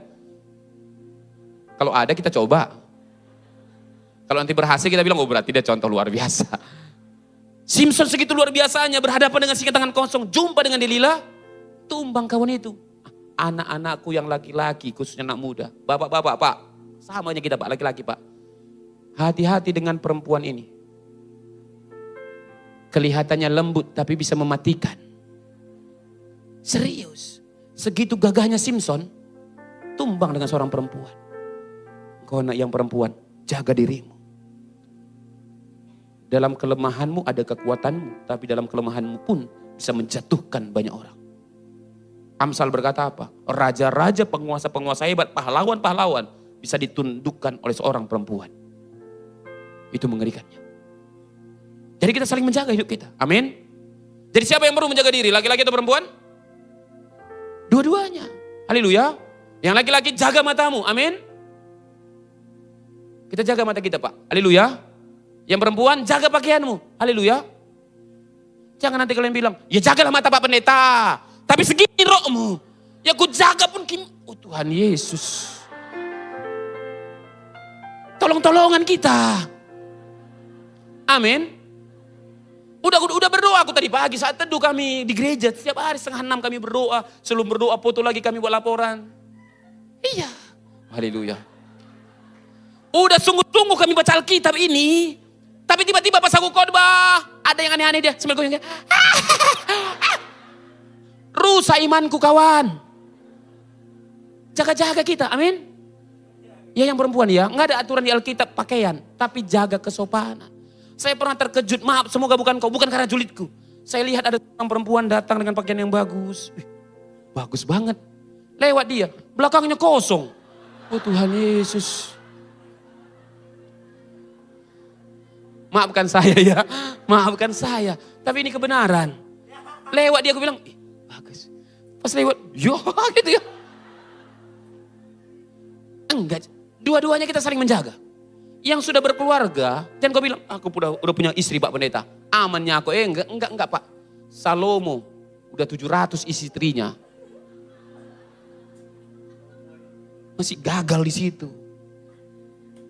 Kalau ada kita coba. Kalau nanti berhasil kita bilang, oh berarti dia contoh luar biasa. Simpson segitu luar biasanya berhadapan dengan singa tangan kosong. Jumpa dengan Delila, tumbang kawan itu. Anak-anakku yang laki-laki, khususnya anak muda. Bapak-bapak, Pak. Sama aja kita Pak, laki-laki Pak. Hati-hati dengan perempuan ini. Kelihatannya lembut tapi bisa mematikan. Serius. Segitu gagahnya Simpson, tumbang dengan seorang perempuan. Kau anak yang perempuan, jaga dirimu. Dalam kelemahanmu ada kekuatanmu, tapi dalam kelemahanmu pun bisa menjatuhkan banyak orang. Amsal berkata apa? Raja-raja, penguasa-penguasa hebat, pahlawan-pahlawan bisa ditundukkan oleh seorang perempuan. Itu mengerikannya. Jadi kita saling menjaga hidup kita. Amin. Jadi siapa yang perlu menjaga diri? Laki-laki atau perempuan? Dua-duanya. Haleluya. Yang laki-laki jaga matamu. Amin. Kita jaga mata kita Pak. Haleluya. Yang perempuan jaga pakaianmu. Haleluya. Jangan nanti kalian bilang, ya jagalah mata Pak Pendeta. Tapi segini rohmu. Ya ku jaga pun oh Tuhan Yesus. Tolong-tolongan kita. Amin. Udah berdoa aku tadi pagi saat teduh kami di gereja. Setiap hari 5:30 kami berdoa. Sebelum berdoa foto lagi kami buat laporan. Iya. Haleluya. Udah sungguh-sungguh kami baca Alkitab ini. Tapi tiba-tiba pas aku khotbah, ada yang aneh-aneh dia. Sambil goyang. Rusak imanku kawan. Jaga-jaga kita, amin. Ya yang perempuan ya, nggak ada aturan di Alkitab pakaian. Tapi jaga kesopanan. Saya pernah terkejut, maaf semoga bukan kau, bukan karena julidku. Saya lihat ada seorang perempuan datang dengan pakaian yang bagus. Bagus banget. Lewat dia, belakangnya kosong. Oh Tuhan Yesus. Maafkan saya ya, maafkan saya. Tapi ini kebenaran. Lewat dia aku bilang, bagus. Pas lewat, yo gitu ya. Enggak, dua-duanya kita saling menjaga. Yang sudah berkeluarga, dan kau bilang, aku udah punya istri Pak Pendeta. Amannya aku, enggak Pak. Salomo, udah 700 istrinya. Masih gagal di situ.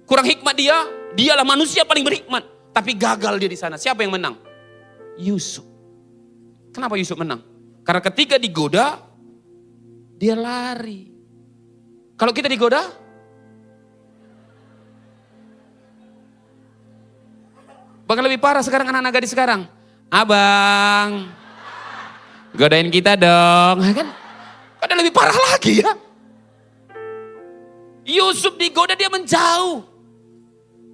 Kurang hikmat dialah manusia paling berhikmat. Tapi gagal dia di sana. Siapa yang menang? Yusuf. Kenapa Yusuf menang? Karena ketika digoda, dia lari. Kalau kita digoda, bahkan lebih parah sekarang anak-anak gadis sekarang. Abang, godain kita dong. Kan? Ada lebih parah lagi ya. Yusuf digoda dia menjauh.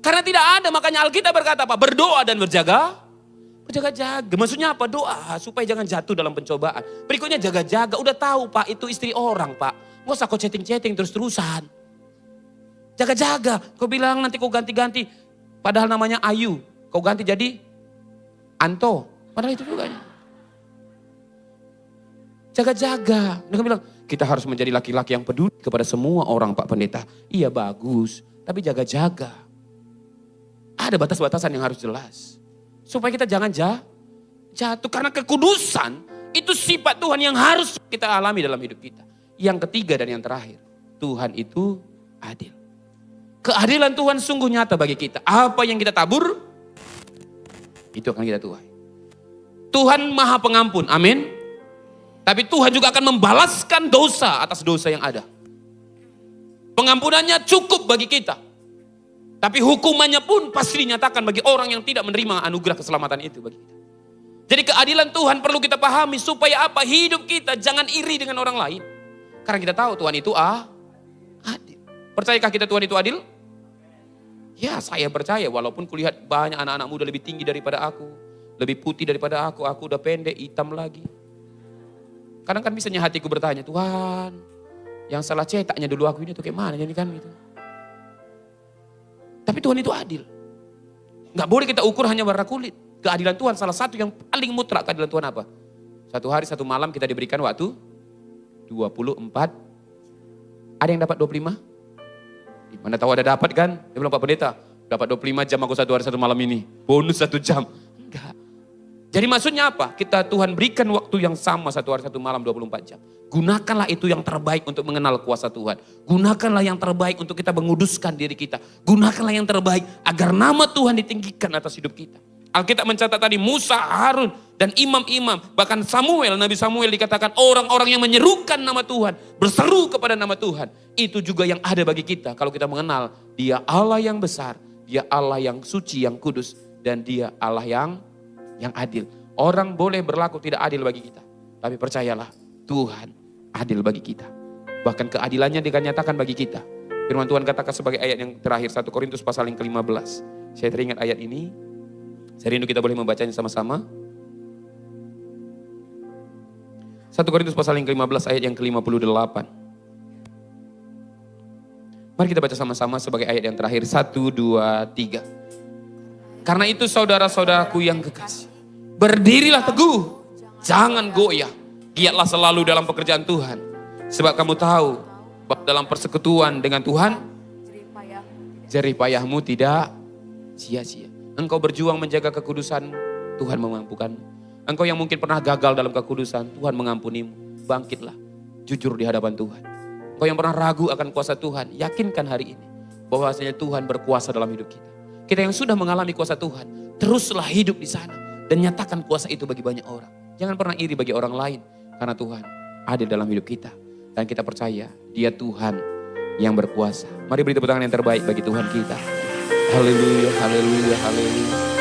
Karena tidak ada, makanya Alkitab berkata apa? Berdoa dan berjaga-jaga. Maksudnya apa? Doa supaya jangan jatuh dalam pencobaan. Berikutnya jaga-jaga. Udah tahu Pak, itu istri orang Pak. Gak usah kau chatting-chatting terus-terusan. Jaga-jaga. Kau bilang nanti kau ganti-ganti. Padahal namanya Ayu. Kau ganti jadi Anto. Padahal itu juga. Jaga-jaga. Dia bilang, kita harus menjadi laki-laki yang peduli kepada semua orang Pak Pendeta. Iya bagus, tapi jaga-jaga. Ada batas-batasan yang harus jelas. Supaya kita jangan jatuh. Karena kekudusan itu sifat Tuhan yang harus kita alami dalam hidup kita. Yang ketiga dan yang terakhir, Tuhan itu adil. Keadilan Tuhan sungguh nyata bagi kita. Apa yang kita tabur, itu akan kita tuai. Tuhan Maha Pengampun, amin. Tapi Tuhan juga akan membalaskan dosa atas dosa yang ada. Pengampunannya cukup bagi kita. Tapi hukumannya pun pasti dinyatakan bagi orang yang tidak menerima anugerah keselamatan itu bagi kita. Jadi keadilan Tuhan perlu kita pahami supaya apa? Hidup kita jangan iri dengan orang lain. Karena kita tahu Tuhan itu adil. Percayakah kita Tuhan itu adil? Ya, saya percaya walaupun kulihat banyak anak-anak muda lebih tinggi daripada aku, lebih putih daripada aku udah pendek, hitam lagi. Kadang kan bisanya hatiku bertanya, Tuhan, yang salah cetaknya dulu aku ini tuh kayak mana jadi kan gitu. Tapi Tuhan itu adil. Gak boleh kita ukur hanya warna kulit. Keadilan Tuhan salah satu yang paling mutlak keadilan Tuhan apa? Satu hari satu malam kita diberikan waktu 24. Ada yang dapat 25? Mana tahu ada dapat kan? Dia bilang Pak Pendeta, dapat 25 jam aku satu hari satu malam ini. Bonus 1 jam. Enggak. Jadi maksudnya apa? Kita Tuhan berikan waktu yang sama satu hari satu malam 24 jam. Gunakanlah itu yang terbaik untuk mengenal kuasa Tuhan. Gunakanlah yang terbaik untuk kita menguduskan diri kita. Gunakanlah yang terbaik agar nama Tuhan ditinggikan atas hidup kita. Alkitab mencatat tadi Musa, Harun, dan imam-imam. Bahkan Samuel, Nabi Samuel dikatakan orang-orang yang menyerukan nama Tuhan. Berseru kepada nama Tuhan. Itu juga yang ada bagi kita kalau kita mengenal Dia Allah yang besar. Dia Allah yang suci, yang kudus. Dan Dia Allah yang adil. Orang boleh berlaku tidak adil bagi kita. Tapi percayalah Tuhan adil bagi kita. Bahkan keadilannya dinyatakan bagi kita. Firman Tuhan katakan sebagai ayat yang terakhir 1 Korintus pasal yang ke-15. Saya teringat ayat ini. Saya rindu kita boleh membacanya sama-sama. 1 Korintus pasal yang ke-15 ayat yang ke-58. Mari kita baca sama-sama sebagai ayat yang terakhir. 1, 2, 3. Karena itu saudara-saudaraku yang kekasih, berdirilah teguh, jangan goyah. Giatlah selalu dalam pekerjaan Tuhan. Sebab kamu tahu bahwa dalam persekutuan dengan Tuhan, jerih payahmu tidak sia-sia. Engkau berjuang menjaga kekudusan, Tuhan memampukanmu. Engkau yang mungkin pernah gagal dalam kekudusan, Tuhan mengampunimu. Bangkitlah, jujur di hadapan Tuhan. Engkau yang pernah ragu akan kuasa Tuhan, yakinkan hari ini bahwasanya Tuhan berkuasa dalam hidup kita. Kita yang sudah mengalami kuasa Tuhan, teruslah hidup di sana dan nyatakan kuasa itu bagi banyak orang. Jangan pernah iri bagi orang lain, karena Tuhan ada dalam hidup kita. Dan kita percaya Dia Tuhan yang berkuasa. Mari beri tepuk tangan yang terbaik bagi Tuhan kita. Haleluya, haleluya, haleluya.